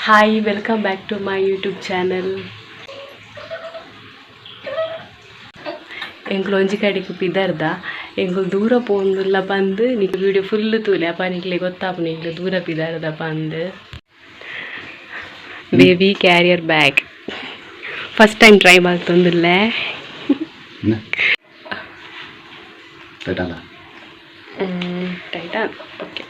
Hi, welcome back to my YouTube channel. ಎಂಕ್ಲು ಒಂಜಿ ಕಡೆಗೆ ಪಿದರ್ದ ಎಂಕ್ಲು ದೂರ ಪೋಂದುಲ್ಲ ಪಂದ್ ನಿಕ್ ವಿಡಿಯೋ ಫುಲ್ ತೂಲೆ ಅಪ್ಪ ನಿಕ್ಲೆ ಗೊತ್ತಾಪುನ ಎಂಕ್ಲು ದೂರ ಪಿದರ್ದ ಪಂದ್ baby carrier bag first time try ಮಾಡ್ತೊಂದುಲ್ಲೆ ಟೈಟಾನ್ ಓಕೆ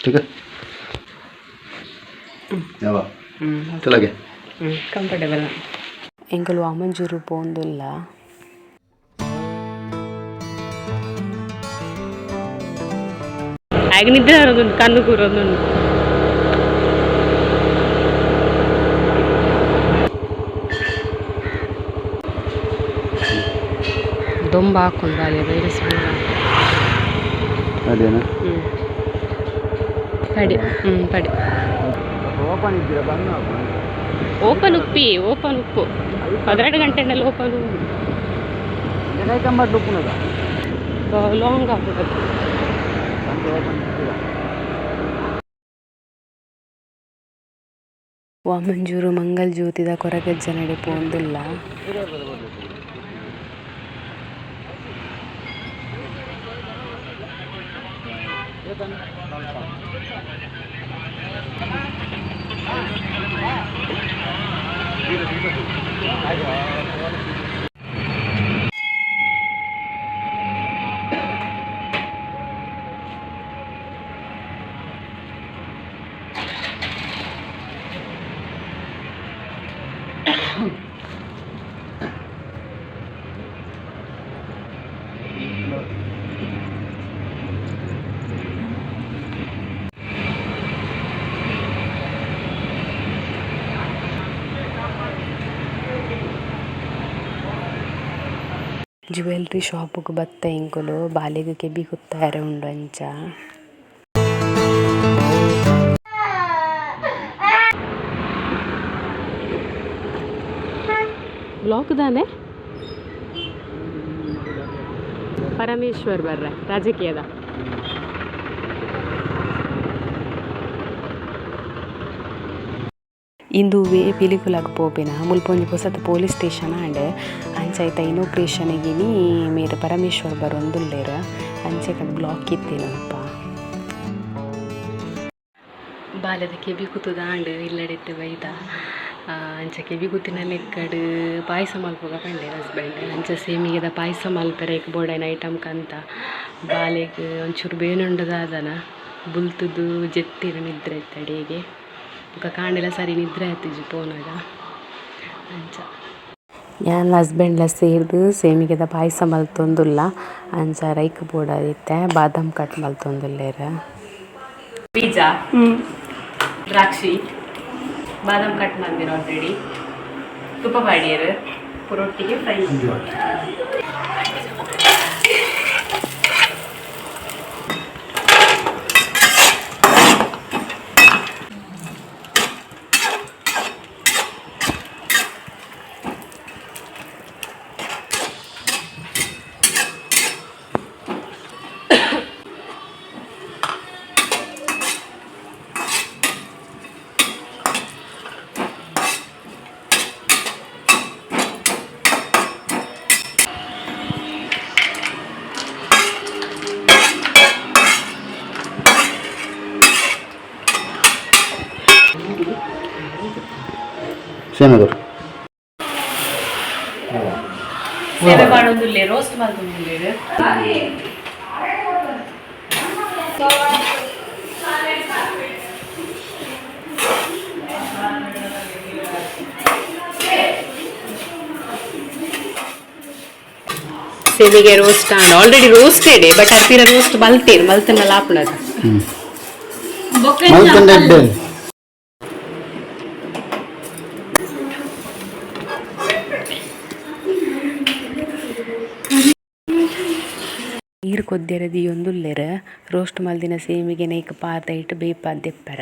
ठीक है यावा चलागे ಕಂಫರ್ಟೇಬಲ್ ಎಂಕಲು ವಾಮಂಜೂರು ಪೋಂದುಲ್ಲ ಆಗ ನಿದ್ರೆ ಬರೋದುಂಟು ಕಣ್ಣು ಕೂರೋದುಂಟು ದೊಂಬ ಹಾಕೊಂಡು ಬಾಲ್ಯ ಬೇರೆ ಅದೇನಾ ಪಡಿ ಪಡಿ ಓಪನ್ ಉಪ್ಪಿ ಓಪನ್ ಉಪ್ಪು 12 ಗಂಟೆನಲ್ಲಿ ಓಪನ್ ಲಾಂಗ್ ಆಗ್ಬಿಡೋದು ವಾಮಂಜೂರು ಮಂಗಲ್ ಜ್ಯೋತಿದ ಕೊರಗಜ್ಜ ನಡೆ ಪೋಂದಿಲ್ಲ ಜ್ಯುವೆಲ್ರಿ ಶಾಪಿಗೆ ಬತ್ತ ಇಂಕುಲು ಬಾಲಿಗೆ ಕೆಬಿ ಕುತ್ತಾರೆ ಉಂಡು ಅಂಚ ಬ್ಲಾಕ್ ದಾನೆ ಪರಮೇಶ್ವರ್ ಬರ್ರ ರಾಜಕೀಯದ ಇಂದು ಪಿಲಿಕುಲಾಗ ಪೋಪಿನ ಮುಲ್ಪೊಂಜಿ ಹೊಸತು ಪೊಲೀಸ್ ಸ್ಟೇಷನ್ ಆಂಡ್ ಅಂಚಾಯ್ತ ಇನೋಗ್ರೇಷನ್ಗಿನಿ ಮೇರೆ ಪರಮೇಶ್ವರ್ ಬರೊಂದುಲ್ಲೇರ ಅಂಚೆಕಡೆ ಬ್ಲಾಕ್ ಇತ್ತೇನಪ್ಪ ಬಾಲ್ಯದ ಕೆಬಿ ಕುತ್ತುದ ಆಂಡ್ ಇಲ್ಲಡೆತ್ತೆ ಬೈದ ಅಂಚ ಕೆಬಿ ಕುತ್ತಿನ ನೆಕ್ಕಡು ಪಾಯಸ ಮಲ್ಪೋಗ ಪಂಡೆ ಹಸ್ಬೆಂಡ್ ಅಂಚ ಸೇಮಿಗೆದ ಪಾಯಸ ಮಲ್ಪೆರೇಕ್ ಬೋಡೈನ ಐಟಮ್ ಕಂತ ಬಾಲೆಗ್ ಒಂಚೂರು ಬೇನುಂಡದಾದನ ಬುಲ್ತುದು ಜೆತ್ತಿರ ನಿದ್ರೆ ತಡೆಗೆ ಬೊಕ ಕಾಂಡೆಲ ಸರಿ ನಿದ್ರೆ ಆಯ್ತಿಜಿ ಪೋನಾಗ ಅಂಚ ಯಾನ್ ಹಸ್ಬೆಂಡ್ಲ ಸೇರ್ದು ಸೇಮಿಗೆದ ಪಾಯಸ ಮಲ್ತೊಂದುಲ್ಲ ಅಂಚ ರೈಕ್ ಬೋಡಾದಿತ್ತೆ ಬಾದಾಮ್ ಕಟ್ ಮಲ್ತೊಂದುಲ್ಲೇರ ಬೀಜ ದ್ರಾಕ್ಷಿ ಬಾದಾಮ್ ಕಟ್ ಮಂದಿರ ಆಲ್ರೆಡಿ ತುಪ್ಪ ಬಾಡಿಯರು ಪುರೊಟ್ಟಿಗೆ ಫ್ರೈ ಸೇನಗರ್ ಸೇವೆ ಮಾಡೋದಿಲ್ಲ ರೋಸ್ಟ್ ಮಾಡೋದಿಲ್ಲ ಸೇವಿಗೆ ರೋಸ್ಟ್ ಆಲ್ರೆಡಿ ರೋಸ್ಟೆಡ್ ಬಟ್ ಹತ್ತಿರ ರೋಸ್ಟ್ ಮಲ್ತನ ಲಾಪಣದ ನೀರು ಕೊದ್ದೆರದಿ ಒಂದುಲ್ಲೆರ ರೋಸ್ಟ್ ಮಲ್ದಿನ ಸೇಮಿಗೆ ನೈಕ್ ಪಾತ ಇಟ್ಟು ಬೇಪಾದ ದೆಪ್ಪರ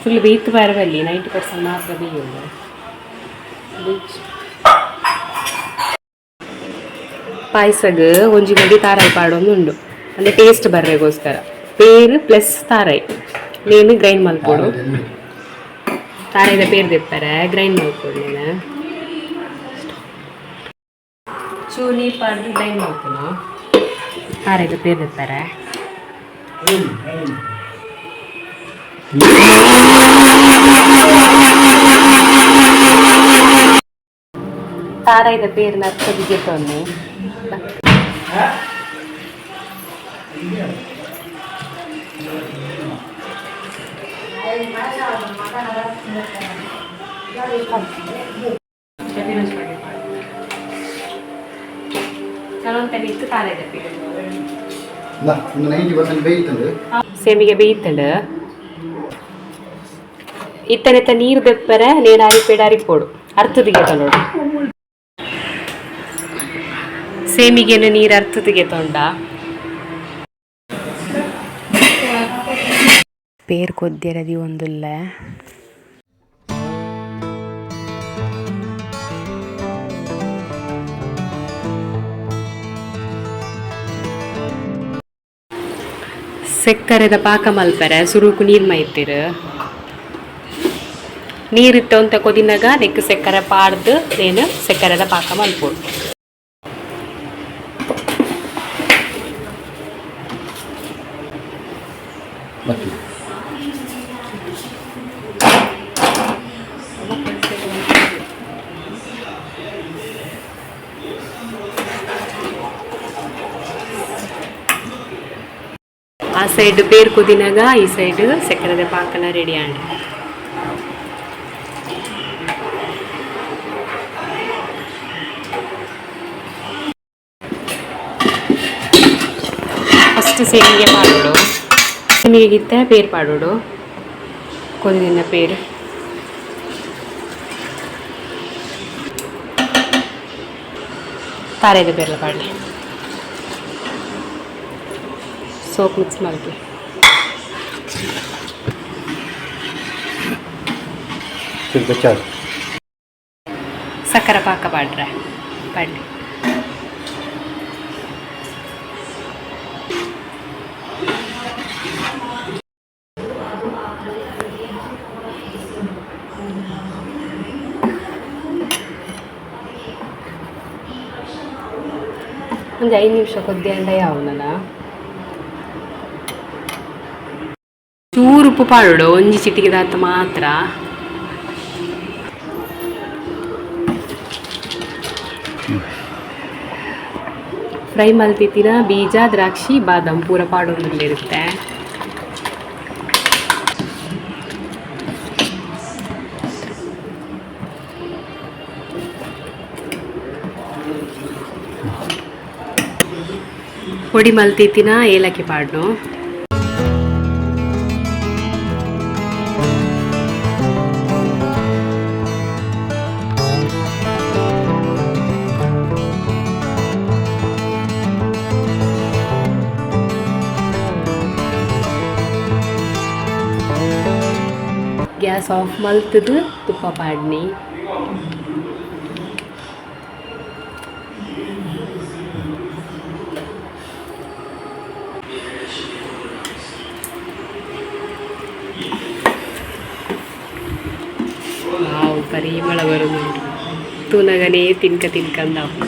ಫುಲ್ ಬೇಯ್ತು ಬರಬಲ್ಲಿ 90% ಮಾತ್ರ ಬೇಯೋದು. ಪಾಯಸಗೆ ಒಂಜಿ ಗಡಿ ತಾರಾಯಿ ಪಾಡೊಂದುಂಡು ಅಂದರೆ ಟೇಸ್ಟ್ ಬರ್ರೆಗೋಸ್ಕರ ಪೇರು ಪ್ಲಸ್ ತಾರಾಯಿ ನೀನು ಗ್ರೈಂಡ್ ಮಲ್ಪೊಡು. ತಾರಾಯಿದ ಪೇರು ತೆಪ್ಪರೆ ಗ್ರೈಂಡ್ ಮಲ್ಪೊಡು ನೀನು ಚೂ ನೀರು ಪಾಡ್ದು ಗ್ರೈಂಡ್ ಮಲ್ಪೊಡು. ತಾರಾಯಿದ ಪೇರು ತೆಪ್ಪರೆ ತಾರಾಯಿದ ಪೇರಿನ ಅರ್ಥದಿಗೆ ತೊಂದು ಇತ್ತು ತಾರಾಯಿದ ಪೇರು ಸೇಮಿಗೆ ಬೇಯ್ತಂಡು ಇತ್ತನೆತ್ತ ನೀರು ಬೆಪ್ಪರೆ ನೇಡಾರಿ ಪೇಡಾರಿ ಪೋಡು ಅರ್ಥದಿಗೆ ತೊಂಡು ಸೇಮಿಗೆನ ನೀರು ಅರ್ಥದಿಗೆ ತೊಂಡ ಪೇರು ಕೊದ್ದಿರದಿ ಒಂದುಲ್ಲ ಸಕ್ಕರೆದ ಪಾಕ ಮಲ್ಪರೆ ಸುರುಕು ನೀರು ಮೈತಿರು ನೀರಿಟ್ಟು ಅಂತ ಕೊದಿನಾಗ ನೆಕ್ ಸಕ್ಕರೆ ಪಾಡ್ದು ನೇನು ಸಕ್ಕರೆದ ಪಾಕ ಮಲ್ಪೋಡು. ಆ ಸೈಡ್ ಪೇರು ಕುದಿನಾಗ ಈ ಸೈಡ್ ಸಕ್ಕರೆದ ಪಾಕನ ರೆಡಿ ಆಂಡ್ ಫಸ್ಟ್ ಸೇಮಿಗೆ ಪಾಡೋಡು. ಸೇಮಿಗೆ ಗಿತ್ತ ಪೇರು ಪಾಡೋಡು ಕೊದಿನ ಪೇರು ತಾರಾಯಿದ ಪೇರ್ಲ ಪಾಡಲಿ ಸೋಪ್ ಮಿಕ್ಸ್ ಮಾಡಿ ಸಕ್ಕರೆ ಪಾಕ ಪಾಡ್ರೆ ಪಾಡಲಿ ಒಂದು 5 ನಿಮಿಷ ಕೊದ್ದಿಯಂಡ ಯಾವನಲ್ಲ ಚೂರು ಉಪ್ಪು ಪಾಡೋಡು ಒಂಜಿ ಚಿಟಿಕೆದಾತ ಮಾತ್ರ. ಫ್ರೈ ಮಲ್ತಿತ್ತಿನ ಬೀಜ ದ್ರಾಕ್ಷಿ ಬಾದಾಮ್ ಪೂರ ಪಾಡೋದಿರುತ್ತೆ. పొడి మల్తీతిన ఏలకి పాడను ಗ್ಯಾಸ್ ಆಫ್ ಮಲ್ತದು ತುಪ್ಪ ಪಾಡ್ನಿ. ಪರಿಮಳ ಬರುದುಂಟು ತೂನಗನೇ ತಿನ್ಕಂದಾವು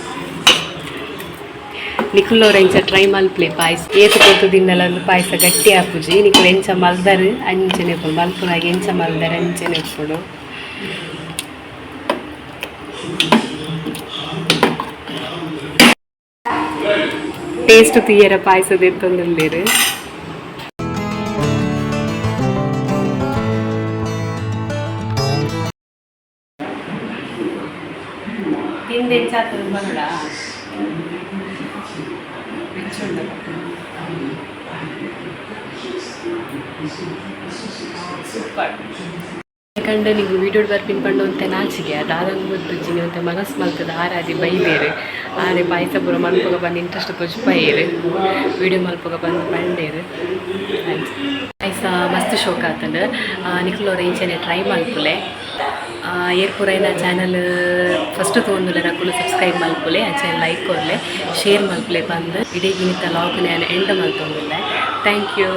ನಿಖುಲ್ಲವ್ರ ಎಂಚ ಟ್ರೈ ಮಲ್ಪ್ಲೆ ಪಾಯಸ ಏತು ಕೊತ್ತದಿಂದಲೊಂದು ಪಾಯಸ ಗಟ್ಟಿ ಹಾಪುಜಿ ನಿಖುಲ್ ಎಂಚ ಮಲ್ದರು ಅಂಚನೆ ಎಪ್ಪಡು ಮಲ್ಪುನಾಗ ಎಂಚ ಮಲ್ದರು ಅಂಚನೆ ಎಪ್ಪಡು ಟೇಸ್ಟ್ ತೀಯರ ಪಾಯಸದ ಎತ್ತೊಂದುಲ್ಲೇರು ತಿಂದೆಂಚಾತದ ಬಂದ ಸೂಪರ್ ಕಂಡು ನೀವು ವೀಡಿಯೋಡ್ ಬರ್ಪಿನ ಪಂಡು ಅಂತ ನಾಚಿಗೆ ದಾದಂಗೆ ಗೊತ್ತಿಜ್ಜಿನಿ ಅಂತ ಮನಸ್ಸು ಮಲ್ತದ ಆರಾದಿ ಬೈದೇರು ಆರೆ ಪಾಯಸ ಪೂರ ಮಲ್ಪಗ ಬಂದು ಇಂಟ್ರೆಸ್ಟ್ ಪುಜ್ ಬೈರು ವೀಡಿಯೋ ಮಲ್ಪಗ ಬಂದು ಬಂಡೇರು ಪಾಯಸ ಮಸ್ತ್ ಶೋಕ್ ಆತಂಡು ನಿಕ್ಲೋರ ಇಂಚನೆ ಟ್ರೈ ಮಲ್ಪುಲೆ ಏರ್ಪುರೈನ ಚಾನಲ್ ಫಸ್ಟ್ ತೊಂದುಲೆ ಅಕುಲು ಸಬ್ಸ್ಕ್ರೈಬ್ ಮಲ್ಪುಲೆ ಅಂಚನೆ ಲೈಕ್ ಕೊರ್ಲೆ ಶೇರ್ ಮಲ್ಪುಲೆ ಬಂದು ಇಡೀ ಗಿನಿತ ಲಾಗ್ನ ಎಂಡ್ ಮಲ್ತೊಂದುಲ್ಲೆ ಥ್ಯಾಂಕ್ ಯು.